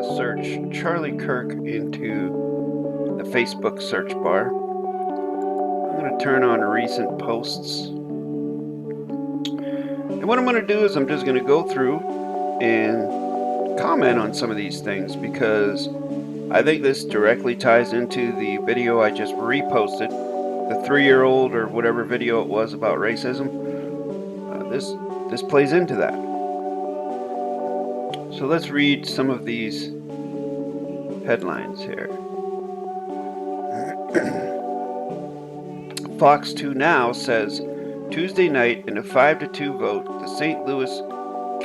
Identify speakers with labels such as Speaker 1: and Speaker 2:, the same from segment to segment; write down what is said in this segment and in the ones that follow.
Speaker 1: the search Charlie Kirk into the Facebook search bar. I'm going to turn on recent posts. And what I'm going to do is I'm just going to go through and comment on some of these things because I think this directly ties into the video I just reposted, the 3-year-old or whatever video it was about racism. This plays into that. So let's read some of these headlines here. Fox 2 Now says Tuesday night in a 5-2 vote, the St. Louis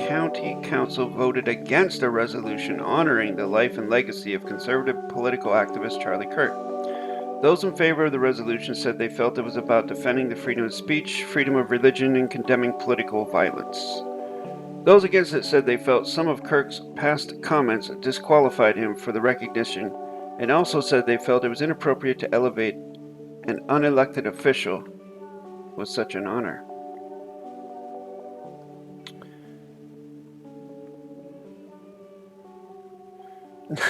Speaker 1: County Council voted against a resolution honoring the life and legacy of conservative political activist Charlie Kirk. Those in favor of the resolution said they felt it was about defending the freedom of speech, freedom of religion, and condemning political violence. Those against it said they felt some of Kirk's past comments disqualified him for the recognition, and also said they felt it was inappropriate to elevate an unelected official with such an honor.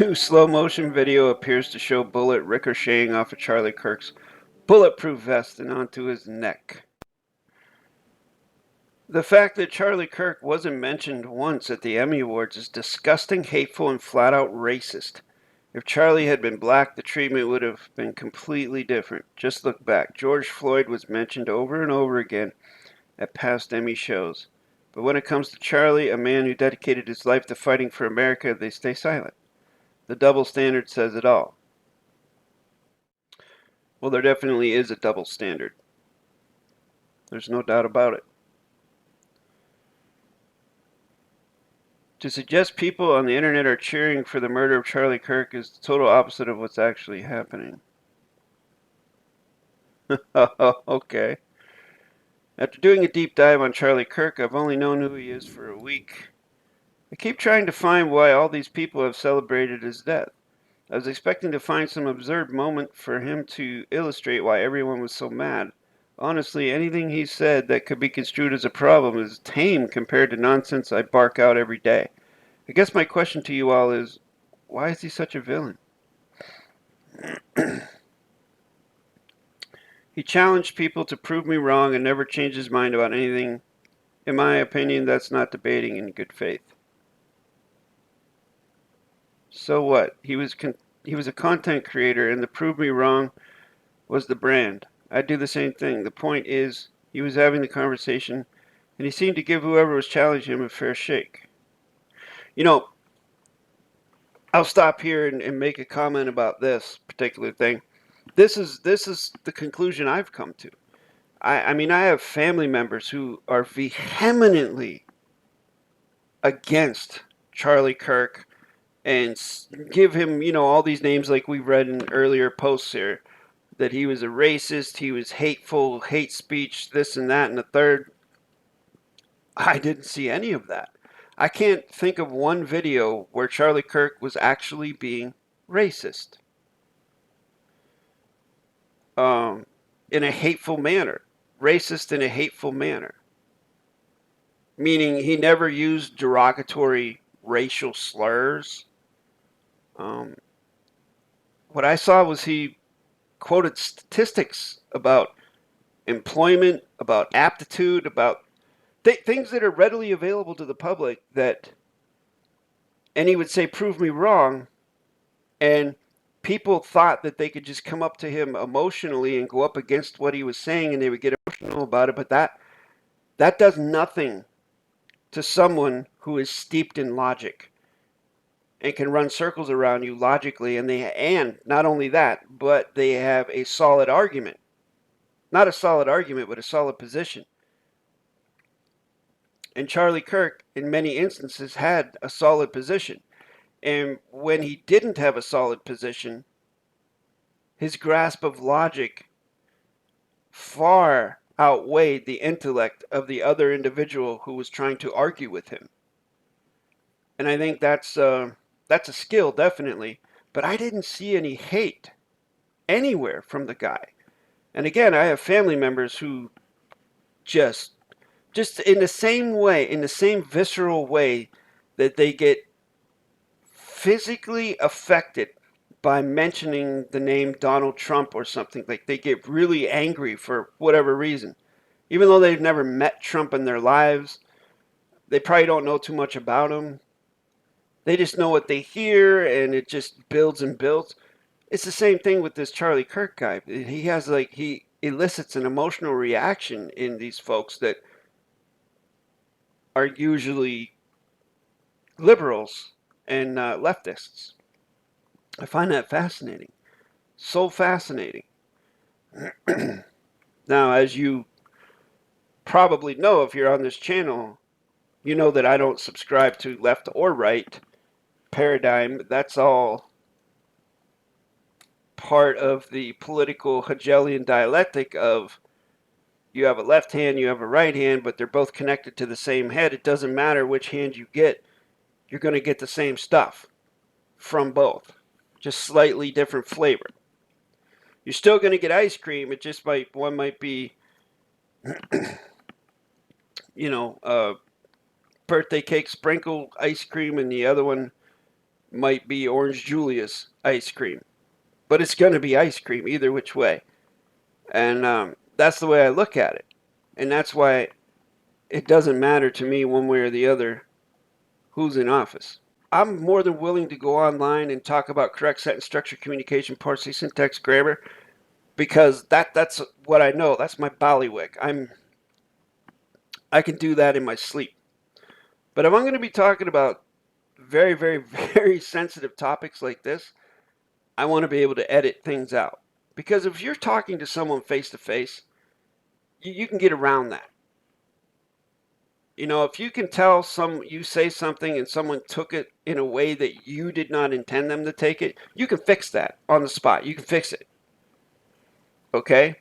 Speaker 1: New slow-motion video appears to show bullet ricocheting off of Charlie Kirk's bulletproof vest and onto his neck. The fact that Charlie Kirk wasn't mentioned once at the Emmy Awards is disgusting, hateful, and flat-out racist. If Charlie had been black, the treatment would have been completely different. Just look back. George Floyd was mentioned over and over again at past Emmy shows. But when it comes to Charlie, a man who dedicated his life to fighting for America, they stay silent. The double standard says it all. Well, there definitely is a double standard. There's no doubt about it. To suggest people on the internet are cheering for the murder of Charlie Kirk is the total opposite of what's actually happening. Okay. After doing a deep dive on Charlie Kirk, I've only known who he is for a week. I keep trying to find why all these people have celebrated his death. I was expecting to find some absurd moment for him to illustrate why everyone was so mad. Honestly, anything he said that could be construed as a problem is tame compared to nonsense I bark out every day. I guess my question to you all is, why is he such a villain? He challenged people to prove me wrong and never changed his mind about anything. In my opinion, that's not debating in good faith. So what? He was a content creator, and the prove me wrong was the brand. I'd do the same thing. The point is, he was having the conversation, and he seemed to give whoever was challenging him a fair shake. You know, I'll stop here and make a comment about this particular thing. This is the conclusion I've come to. I mean, I have family members who are vehemently against Charlie Kirk and give him, you know, all these names like we've read in earlier posts here, that he was a racist, he was hateful, hate speech, this and that and the third. I didn't see any of that. I can't think of one video where Charlie Kirk was actually being racist. In a hateful manner. Racist in a hateful manner. Meaning he never used derogatory racial slurs. What I saw was he quoted statistics about employment, about aptitude, about things that are readily available to the public that, and he would say, prove me wrong, and people thought that they could just come up to him emotionally and go up against what he was saying and they would get emotional about it, but that does nothing to someone who is steeped in logic and can run circles around you logically, and not only that, but they have a solid argument. Not a solid argument, but a solid position. And Charlie Kirk, in many instances, had a solid position. And when he didn't have a solid position, his grasp of logic far outweighed the intellect of the other individual who was trying to argue with him. And I think that's a skill, definitely. But I didn't see any hate anywhere from the guy. And again, I have family members who just in the same way, in the same visceral way that they get physically affected by mentioning the name Donald Trump or something. Like, they get really angry for whatever reason. Even though they've never met Trump in their lives, they probably don't know too much about him. They just know what they hear, and it just builds and builds. It's the same thing with this Charlie Kirk guy. He has, like, he elicits an emotional reaction in these folks that are usually liberals and leftists. I find that fascinating. So fascinating. Now, as you probably know, if you're on this channel, you know that I don't subscribe to left or right paradigm. That's all part of the political Hegelian dialectic of you have a left hand, you have a right hand, but they're both connected to the same head. It doesn't matter which hand you get, you're going to get the same stuff from both, just slightly different flavor. You're still going to get ice cream. It just might, one might be, you know, birthday cake sprinkle ice cream, and the other one might be Orange Julius ice cream. But it's going to be ice cream either which way. And that's the way I look at it. And that's why it doesn't matter to me one way or the other who's in office. I'm more than willing to go online and talk about correct sentence structure, communication, parsing, syntax, grammar, because that's what I know. That's my ballywick. I can do that in my sleep. But if I'm going to be talking about very, very, very sensitive topics like this, I want to be able to edit things out. Because if you're talking to someone face to face, you can get around that. You know, if you can tell you say something and someone took it in a way that you did not intend them to take it, you can fix that on the spot. You can fix it. Okay?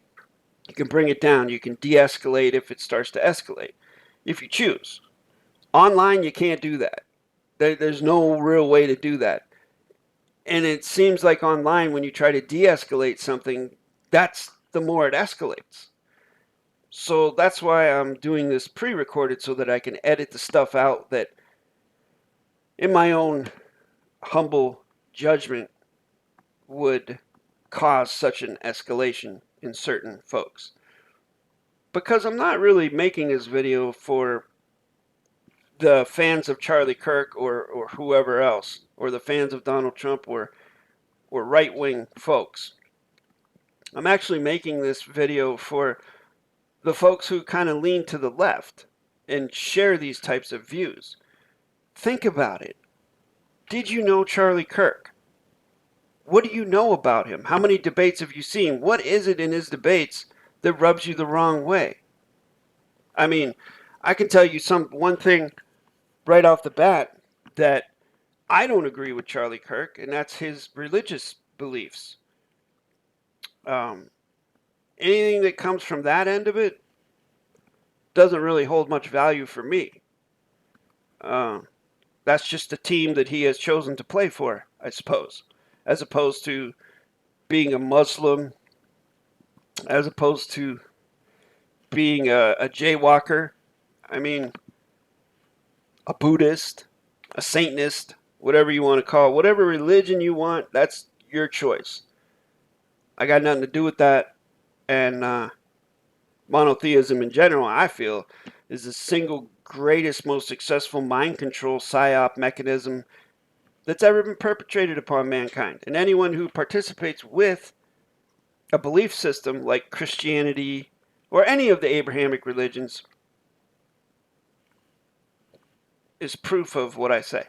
Speaker 1: You can bring it down. You can de-escalate if it starts to escalate, if you choose. Online, you can't do that. There's no real way to do that. And it seems like online, when you try to de-escalate something, that's the more it escalates. So that's why I'm doing this pre-recorded, so that I can edit the stuff out that, in my own humble judgment, would cause such an escalation in certain folks. Because I'm not really making this video for the fans of Charlie Kirk or whoever else, or the fans of Donald Trump or right-wing folks. I'm actually making this video for the folks who kind of lean to the left and share these types of views. Think about it. Did you know Charlie Kirk? What do you know about him? How many debates have you seen? What is it in his debates that rubs you the wrong way? I mean, I can tell you one thing right off the bat, that I don't agree with Charlie Kirk, and that's his religious beliefs. Anything that comes from that end of it doesn't really hold much value for me. That's just the team that he has chosen to play for, I suppose, as opposed to being a Muslim, as opposed to being a jaywalker. I mean, a Buddhist, a Satanist, whatever you want to call it, whatever religion you want, that's your choice. I got nothing to do with that. And monotheism in general, I feel, is the single greatest, most successful mind control psyop mechanism that's ever been perpetrated upon mankind. And anyone who participates with a belief system like Christianity or any of the Abrahamic religions is proof of what I say.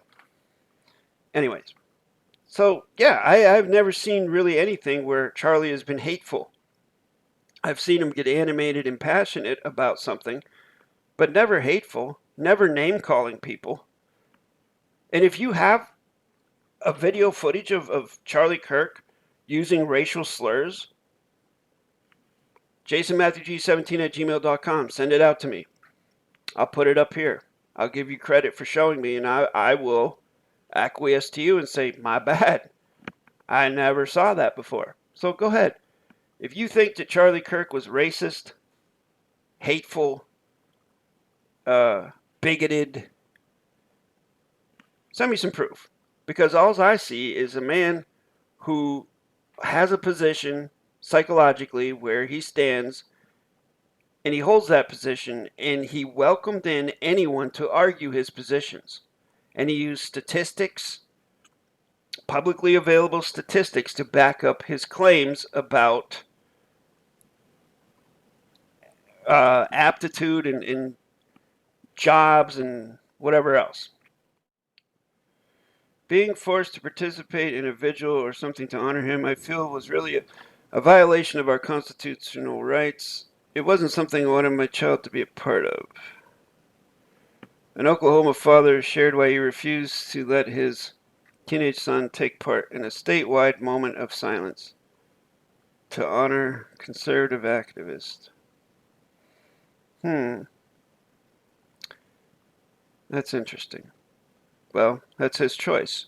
Speaker 1: Anyways, so yeah, I've never seen really anything where Charlie has been hateful. I've seen him get animated and passionate about something, but never hateful, never name-calling people. And if you have a video footage of Charlie Kirk using racial slurs, jasonmatthewg17@gmail.com, send it out to me. I'll put it up here. I'll give you credit for showing me, and I will acquiesce to you and say, my bad. I never saw that before. So go ahead. If you think that Charlie Kirk was racist, hateful, bigoted, send me some proof. Because all I see is a man who has a position psychologically where he stands and he holds that position, and he welcomed in anyone to argue his positions. And he used statistics, publicly available statistics, to back up his claims about aptitude and jobs and whatever else. Being forced to participate in a vigil or something to honor him, I feel, was really a violation of our constitutional rights. It wasn't something I wanted my child to be a part of. An Oklahoma father shared why he refused to let his teenage son take part in a statewide moment of silence to honor conservative activists. That's interesting. Well, that's his choice.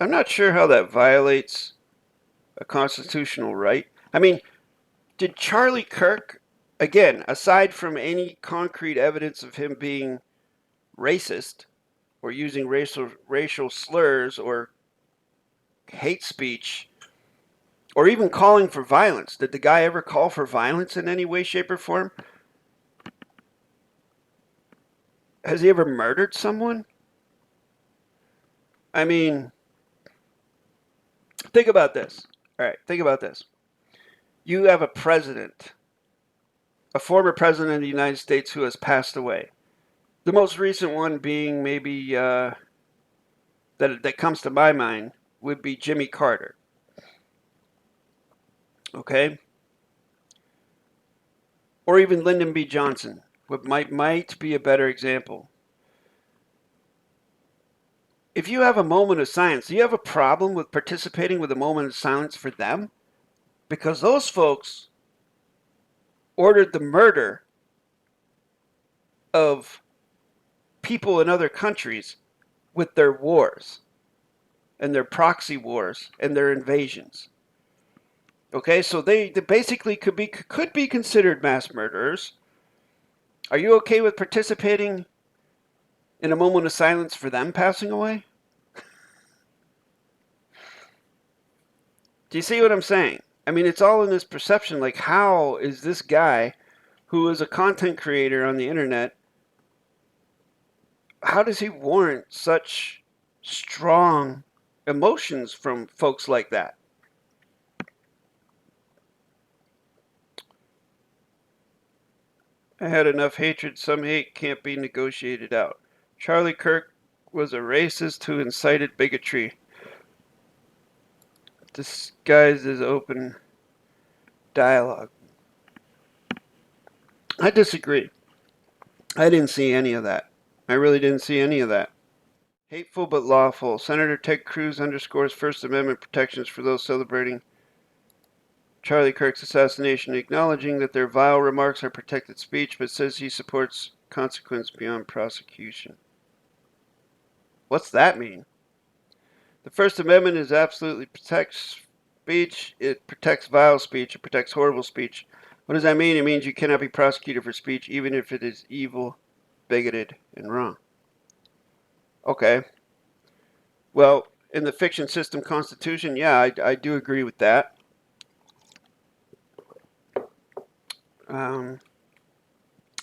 Speaker 1: I'm not sure how that violates a constitutional right. I mean, did Charlie Kirk, again, aside from any concrete evidence of him being racist or using racial slurs or hate speech or even calling for violence, did the guy ever call for violence in any way, shape, or form? Has he ever murdered someone? I mean, think about this. All right, think about this. You have a president, a former president of the United States who has passed away. The most recent one being maybe that comes to my mind would be Jimmy Carter. Okay? Or even Lyndon B. Johnson might be a better example. If you have a moment of silence, do you have a problem with participating with a moment of silence for them? Because those folks ordered the murder of people in other countries with their wars and their proxy wars and their invasions. Okay, so they basically could be considered mass murderers. Are you okay with participating in a moment of silence for them passing away? Do you see what I'm saying? I mean, it's all in this perception. Like, how is this guy who is a content creator on the internet, how does he warrant such strong emotions from folks like that? I had enough hatred. Some hate can't be negotiated out. Charlie Kirk was a racist who incited bigotry, disguised as open dialogue. I disagree. I didn't see any of that. I really didn't see any of that. Hateful but lawful. Senator Ted Cruz underscores First Amendment protections for those celebrating Charlie Kirk's assassination, acknowledging that their vile remarks are protected speech, but says he supports consequence beyond prosecution. What's that mean? The First Amendment is absolutely protects speech. It protects vile speech. It protects horrible speech. What does that mean? It means you cannot be prosecuted for speech, even if it is evil, bigoted, and wrong. Okay. Well, in the fiction system constitution, yeah, I do agree with that.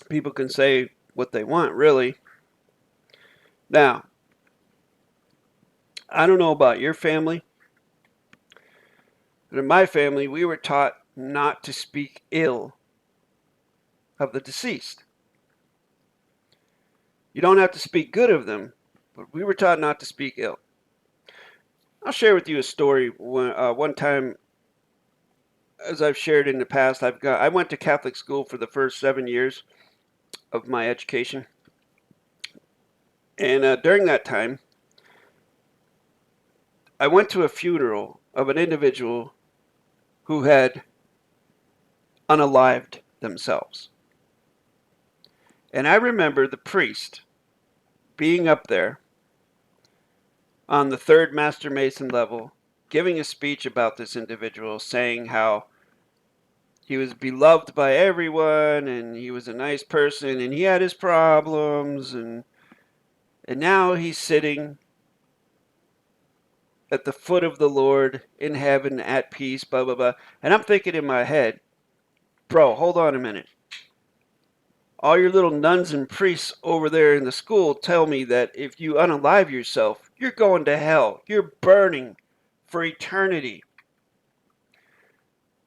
Speaker 1: People can say what they want, really. Now, I don't know about your family, but in my family, we were taught not to speak ill of the deceased. You don't have to speak good of them, but we were taught not to speak ill. I'll share with you a story. One time, as I've shared in the past, I went to Catholic school for the first 7 years of my education. And during that time, I went to a funeral of an individual who had unalived themselves. And I remember the priest being up there on the third Master Mason level, giving a speech about this individual, saying how he was beloved by everyone and he was a nice person and he had his problems and And now he's sitting at the foot of the Lord in heaven at peace, blah, blah, blah. And I'm thinking in my head, bro, hold on a minute. All your little nuns and priests over there in the school tell me that if you unalive yourself, you're going to hell. You're burning for eternity.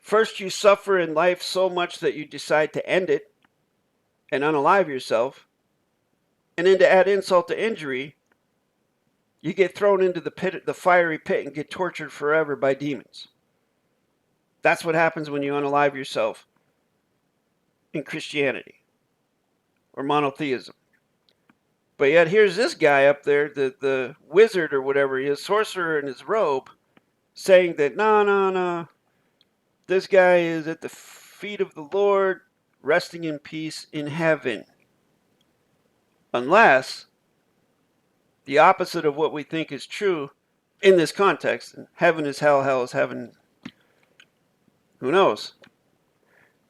Speaker 1: First, you suffer in life so much that you decide to end it and unalive yourself. And then to add insult to injury, you get thrown into the pit, the fiery pit, and get tortured forever by demons. That's what happens when you unalive yourself in Christianity or monotheism. But yet here's this guy up there, the wizard or whatever he is, sorcerer in his robe, saying that, no, this guy is at the feet of the Lord, resting in peace in heaven. Unless the opposite of what we think is true in this context, heaven is hell, hell is heaven. Who knows?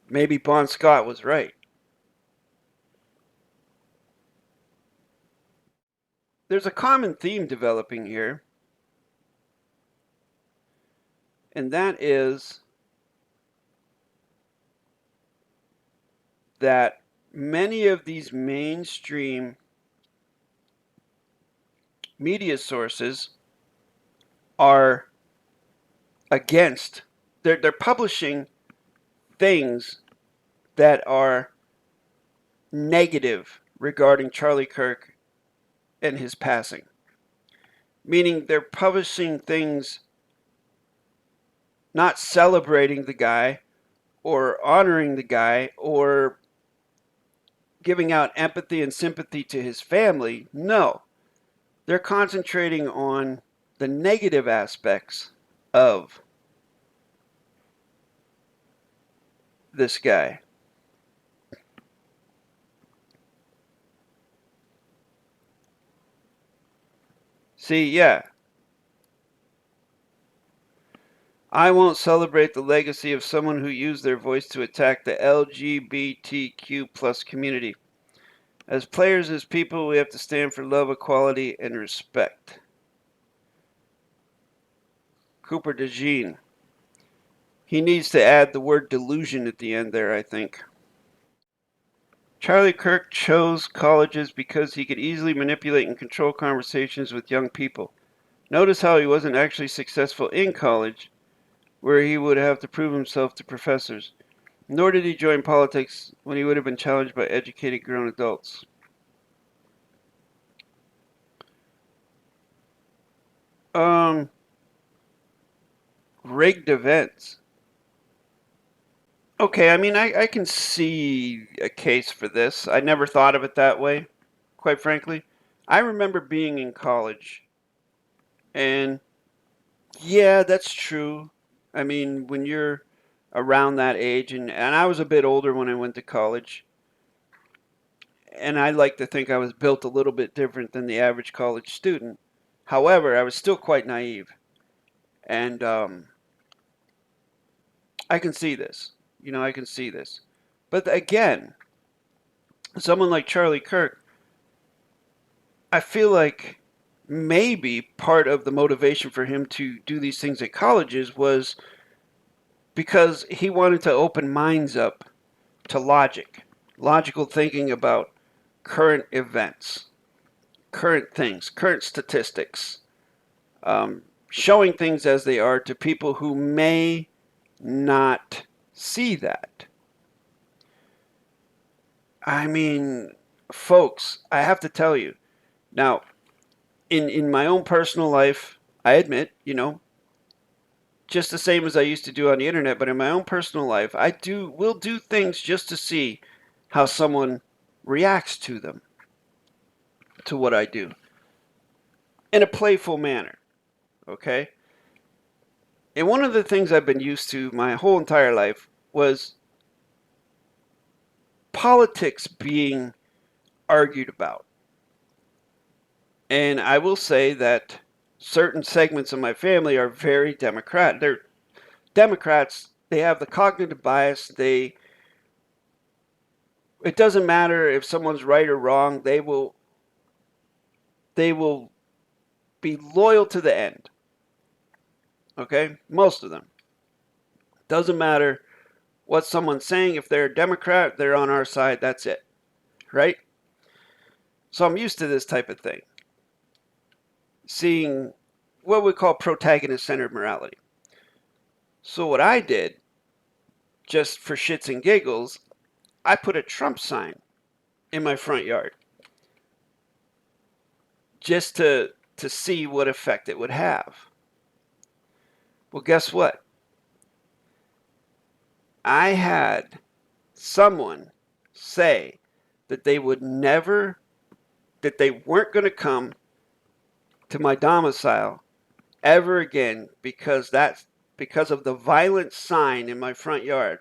Speaker 1: Maybe Bon Scott was right. There's a common theme developing here, and that is that many of these mainstream media sources are against, they're publishing things that are negative regarding Charlie Kirk and his passing. Meaning they're publishing things not celebrating the guy or honoring the guy or giving out empathy and sympathy to his family. No, they're concentrating on the negative aspects of this guy. See, yeah. I won't celebrate the legacy of someone who used their voice to attack the LGBTQ plus community. As players, as people, we have to stand for love, equality, and respect. Cooper DeJean. He needs to add the word delusion at the end there, I think. Charlie Kirk chose colleges because he could easily manipulate and control conversations with young people. Notice how he wasn't actually successful in college, where he would have to prove himself to professors. Nor did he join politics when he would have been challenged by educated grown adults. Rigged events. Okay, I mean, I can see a case for this. I never thought of it that way, quite frankly. I remember being in college, and yeah, that's true. I mean, when you're around that age, and I was a bit older when I went to college, and I like to think I was built a little bit different than the average college student. However, I was still quite naive, and I can see this. You know, I can see this. But again, someone like Charlie Kirk, I feel like maybe part of the motivation for him to do these things at colleges was because he wanted to open minds up to logical thinking about current events, current things, current statistics, showing things as they are to people who may not see that. I mean, folks, I have to tell you, now, in my own personal life, I admit, you know, just the same as I used to do on the internet, but in my own personal life, will do things just to see how someone reacts to them, to what I do, in a playful manner, okay? And one of the things I've been used to my whole entire life was politics being argued about. And I will say that certain segments of my family are very Democrat. They're Democrats. They have the cognitive bias. It doesn't matter if someone's right or wrong. They will they will be loyal to the end. Okay? Most of them. Doesn't matter what someone's saying. If they're a Democrat, they're on our side. That's it. Right? So I'm used to this type of thing. Seeing what we call protagonist-centered morality. So what I did, just for shits and giggles, I put a Trump sign in my front yard. Just to see what effect it would have. Well, guess what? I had someone say that they would never, that they weren't going to come to my domicile ever again because of the violent sign in my front yard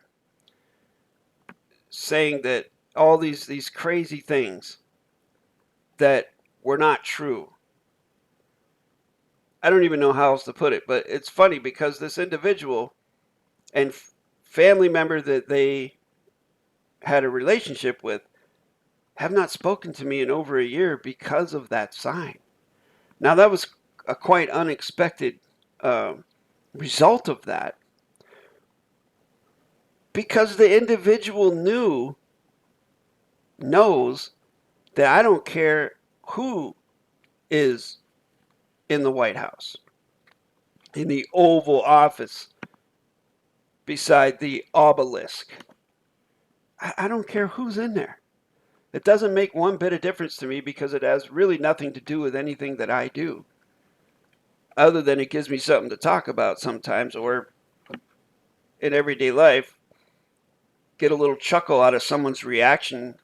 Speaker 1: saying that all these crazy things that were not true. I don't even know how else to put it, but it's funny because this individual and family member that they had a relationship with have not spoken to me in over a year because of that sign. Now, that was a quite unexpected result of that, because the individual knows that I don't care who is in the White House, in the Oval Office, beside the obelisk. I don't care who's in there. It doesn't make one bit of difference to me because it has really nothing to do with anything that I do. Other than it gives me something to talk about sometimes, or in everyday life, get a little chuckle out of someone's reaction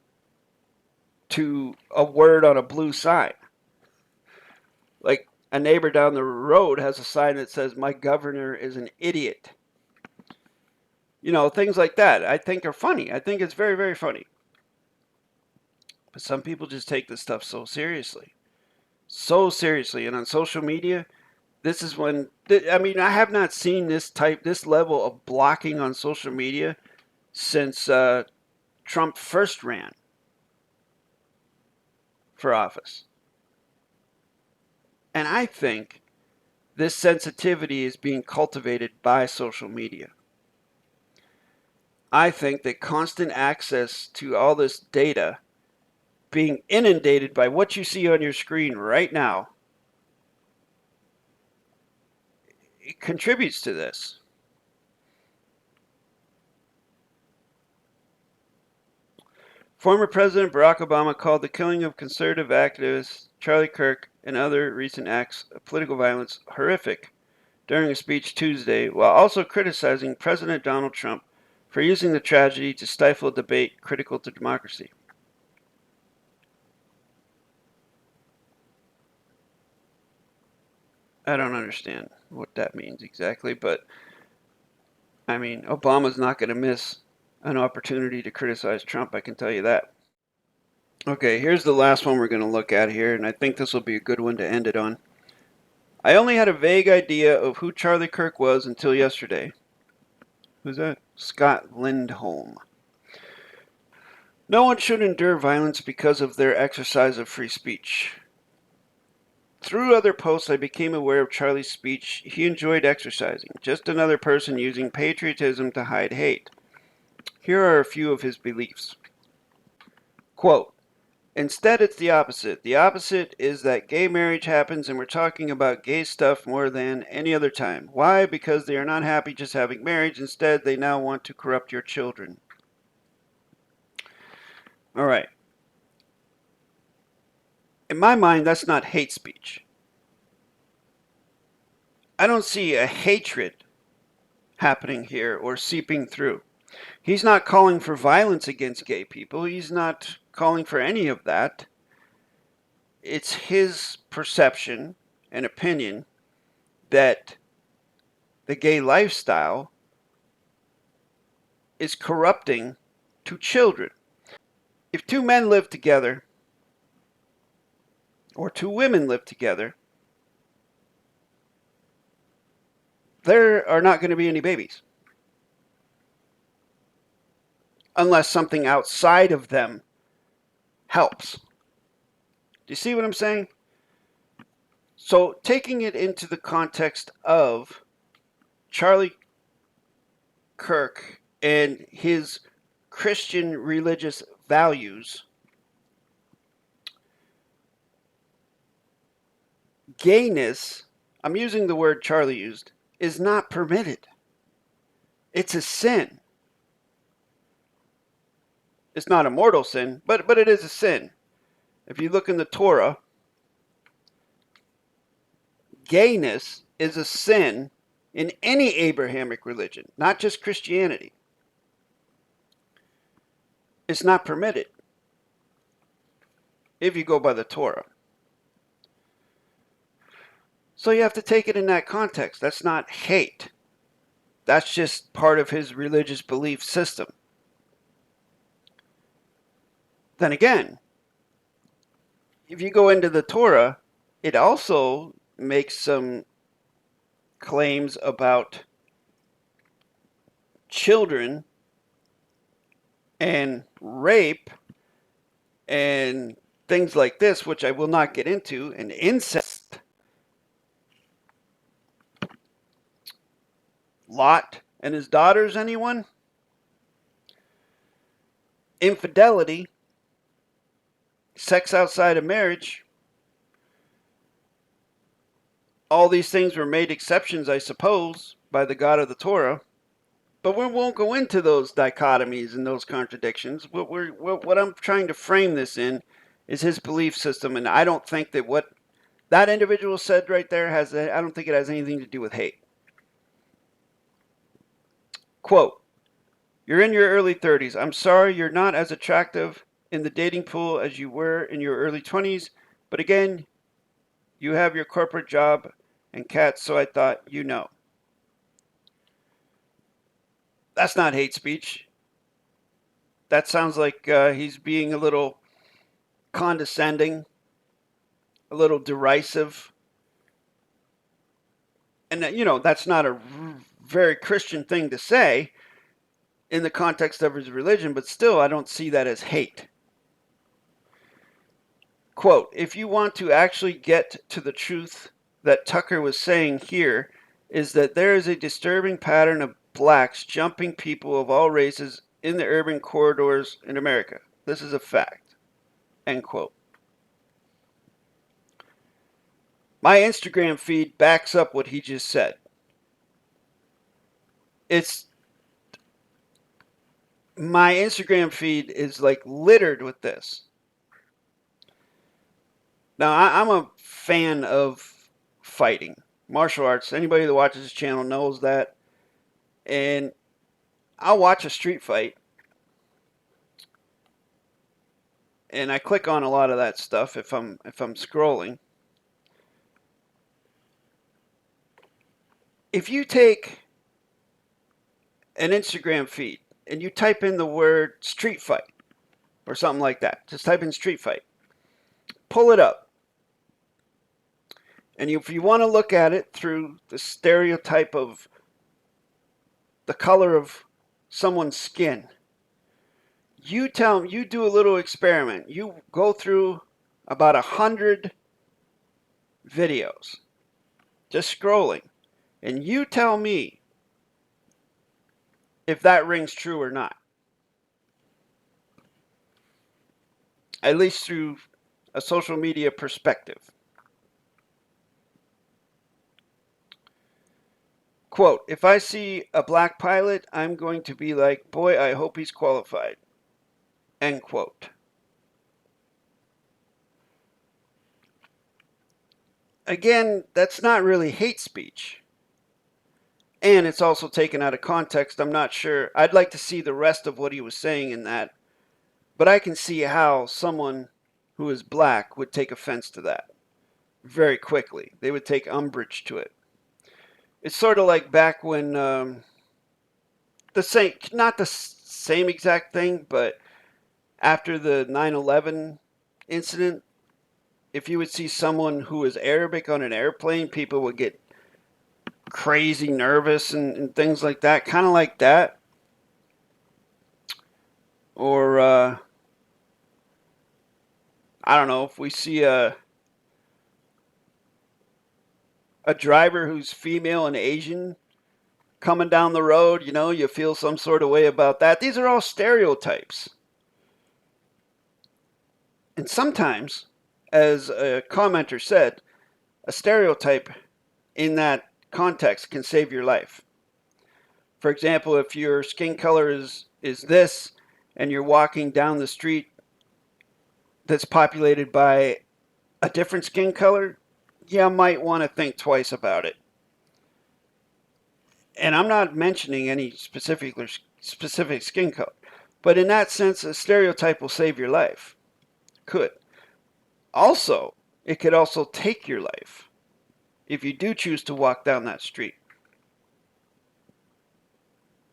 Speaker 1: to a word on a blue sign. Like a neighbor down the road has a sign that says, "My governor is an idiot." You know, things like that I think are funny. I think it's very, very funny. But some people just take this stuff so seriously. So seriously. And on social media, this is when, I mean, I have not seen this level of blocking on social media since Trump first ran for office. And I think this sensitivity is being cultivated by social media. I think that constant access to all this data, being inundated by what you see on your screen right now, it contributes to this. Former President Barack Obama called the killing of conservative activist Charlie Kirk and other recent acts of political violence horrific during a speech Tuesday, while also criticizing President Donald Trump for using the tragedy to stifle a debate critical to democracy. I don't understand what that means exactly, but I mean, Obama's not going to miss an opportunity to criticize Trump, I can tell you that. Okay, here's the last one we're going to look at here, and I think this will be a good one to end it on. I only had a vague idea of who Charlie Kirk was until yesterday. Who's that? Scott Lindholm. No one should endure violence because of their exercise of free speech. Through other posts, I became aware of Charlie's speech he enjoyed exercising, just another person using patriotism to hide hate. Here are a few of his beliefs. Quote, "Instead, it's the opposite. The opposite is that gay marriage happens and we're talking about gay stuff more than any other time. Why? Because they are not happy just having marriage. Instead, they now want to corrupt your children." All right. In my mind, that's not hate speech. I don't see a hatred happening here or seeping through. He's not calling for violence against gay people. He's not calling for any of that. It's his perception and opinion that the gay lifestyle is corrupting to children. If two men live together, or two women live together, there are not going to be any babies. Unless something outside of them helps. Do you see what I'm saying? So taking it into the context of Charlie Kirk and his Christian religious values, gayness, I'm using the word Charlie used, is not permitted. It's a sin. It's not a mortal sin, but it is a sin. If you look in the Torah, gayness is a sin in any Abrahamic religion, not just Christianity. It's not permitted if you go by the Torah. So you have to take it in that context. That's not hate. That's just part of his religious belief system. Then again, if you go into the Torah, it also makes some claims about children and rape and things like this, which I will not get into, and incest. Lot and his daughters, anyone? Infidelity, sex outside of marriage. All these things were made exceptions, I suppose, by the God of the Torah. But we won't go into those dichotomies and those contradictions. What I'm trying to frame this in is his belief system, and I don't think that what that individual said right there I don't think it has anything to do with hate. Quote, "You're in your early 30s. I'm sorry you're not as attractive in the dating pool as you were in your early 20s, but again, you have your corporate job and cats, so I thought you know." That's not hate speech. That sounds like he's being a little condescending, a little derisive. And, that's not a very Christian thing to say in the context of his religion, but still, I don't see that as hate. Quote, "If you want to actually get to the truth that Tucker was saying here is that there is a disturbing pattern of blacks jumping people of all races in the urban corridors in America. This is a fact." End quote. My Instagram feed backs up what he just said. My Instagram feed is like littered with this. Now, I'm a fan of fighting, martial arts. Anybody that watches this channel knows that. And I'll watch a street fight. And I click on a lot of that stuff if I'm scrolling. If you take an Instagram feed and you type in the word street fight or something like that, just type in street fight, pull it up. And if you want to look at it through the stereotype of the color of someone's skin, you do a little experiment. You go through about 100 videos, just scrolling, and you tell me if that rings true or not. At least through a social media perspective. Quote, "If I see a black pilot, I'm going to be like, boy, I hope he's qualified." End quote. Again, that's not really hate speech. And it's also taken out of context. I'm not sure. I'd like to see the rest of what he was saying in that. But I can see how someone who is black would take offense to that very quickly. They would take umbrage to it. It's sort of like back when not the same exact thing, but after the 9/11 incident, if you would see someone who was Arabic on an airplane, people would get crazy nervous and things like that, kind of like that. Or I don't know, if we see a driver who's female and Asian coming down the road, you know, you feel some sort of way about that. These are all stereotypes. And sometimes, as a commenter said, a stereotype in that context can save your life. For example, if your skin color is this and you're walking down the street that's populated by a different skin color, you might want to think twice about it. And I'm not mentioning any specific skin color, but in that sense, a stereotype will save your life. Could. Also, it could also take your life if you do choose to walk down that street.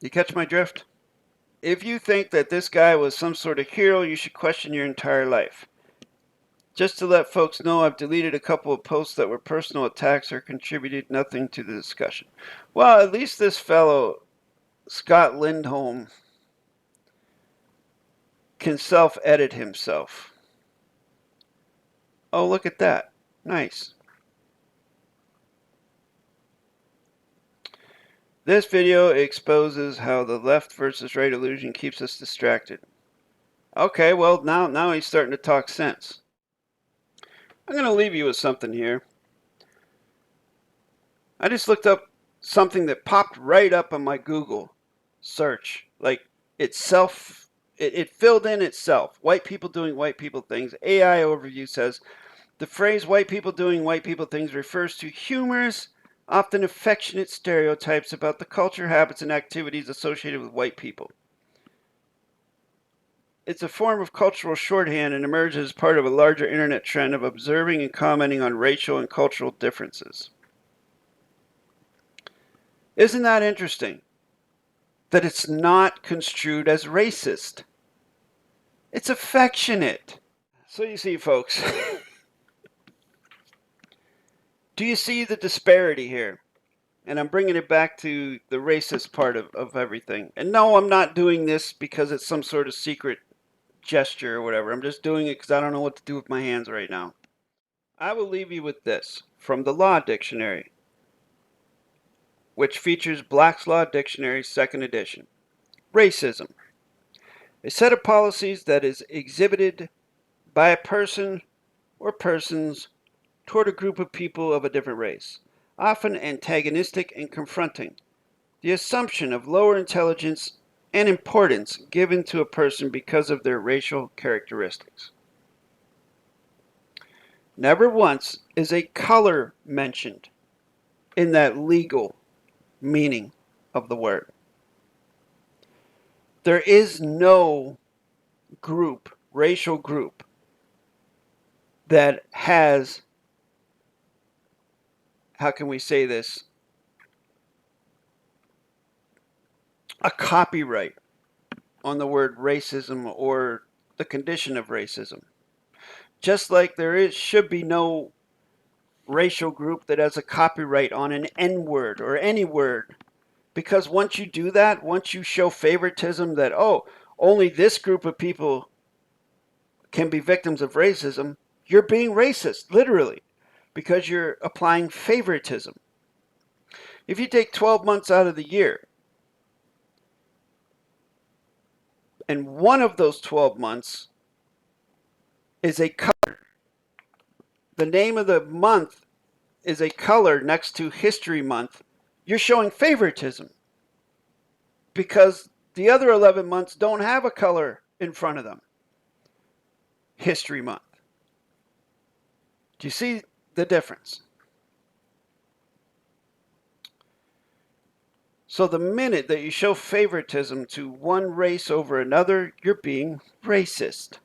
Speaker 1: You catch my drift? If you think that this guy was some sort of hero, you should question your entire life. Just to let folks know, I've deleted a couple of posts that were personal attacks or contributed nothing to the discussion. Well, at least this fellow, Scott Lindholm, can self-edit himself. Oh, look at that. Nice. This video exposes how the left versus right illusion keeps us distracted. Okay, well, now he's starting to talk sense. I'm going to leave you with something here. I just looked up something that popped right up on my Google search. Like, it filled in itself. White people doing white people things. AI overview says, the phrase white people doing white people things refers to humorous, often affectionate stereotypes about the culture, habits, and activities associated with white people. It's a form of cultural shorthand and emerges as part of a larger internet trend of observing and commenting on racial and cultural differences. Isn't that interesting? That it's not construed as racist. It's affectionate. So you see, folks, do you see the disparity here? And I'm bringing it back to the racist part of everything. And no, I'm not doing this because it's some sort of secret gesture or whatever. I'm just doing it because I don't know what to do with my hands right now. I will leave you with this from the Law Dictionary, which features Black's Law Dictionary 2nd edition. Racism. A set of policies that is exhibited by a person or persons toward a group of people of a different race, often antagonistic and confronting. The assumption of lower intelligence and importance given to a person because of their racial characteristics. Never once is a color mentioned in that legal meaning of the word. There is no group, racial group, that has, how can we say this, a copyright on the word racism or the condition of racism. Just like there should be no racial group that has a copyright on an N-word or any word. Because once you do that, once you show favoritism that, oh, only this group of people can be victims of racism, you're being racist, literally, because you're applying favoritism. If you take 12 months out of the year, and one of those 12 months is a color, the name of the month is a color next to History Month, you're showing favoritism because the other 11 months don't have a color in front of them. History Month. Do you see the difference? So the minute that you show favoritism to one race over another, you're being racist.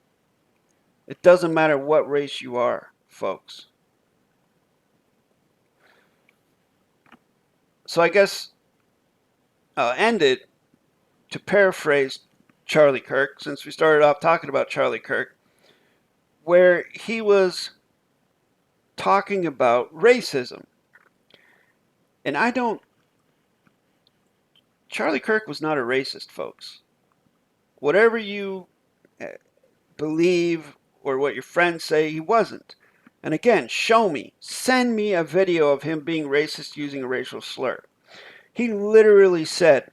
Speaker 1: It doesn't matter what race you are, folks. So I guess I'll end it to paraphrase Charlie Kirk, since we started off talking about Charlie Kirk, where he was talking about racism. And Charlie Kirk was not a racist, folks. Whatever you believe or what your friends say, he wasn't. And again, show me, send me a video of him being racist using a racial slur. He literally said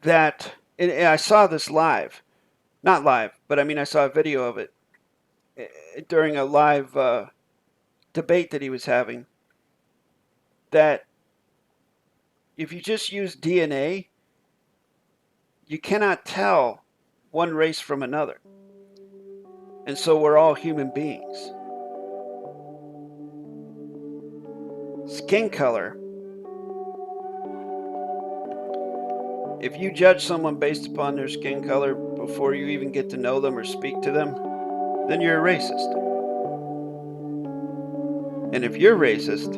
Speaker 1: that, and I saw this live, not live, but I mean I saw a video of it during a live debate that he was having, that if you just use DNA, you cannot tell one race from another. And so we're all human beings. Skin color. If you judge someone based upon their skin color before you even get to know them or speak to them, then you're a racist. And if you're racist,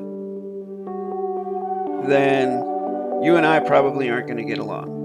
Speaker 1: then you and I probably aren't going to get along.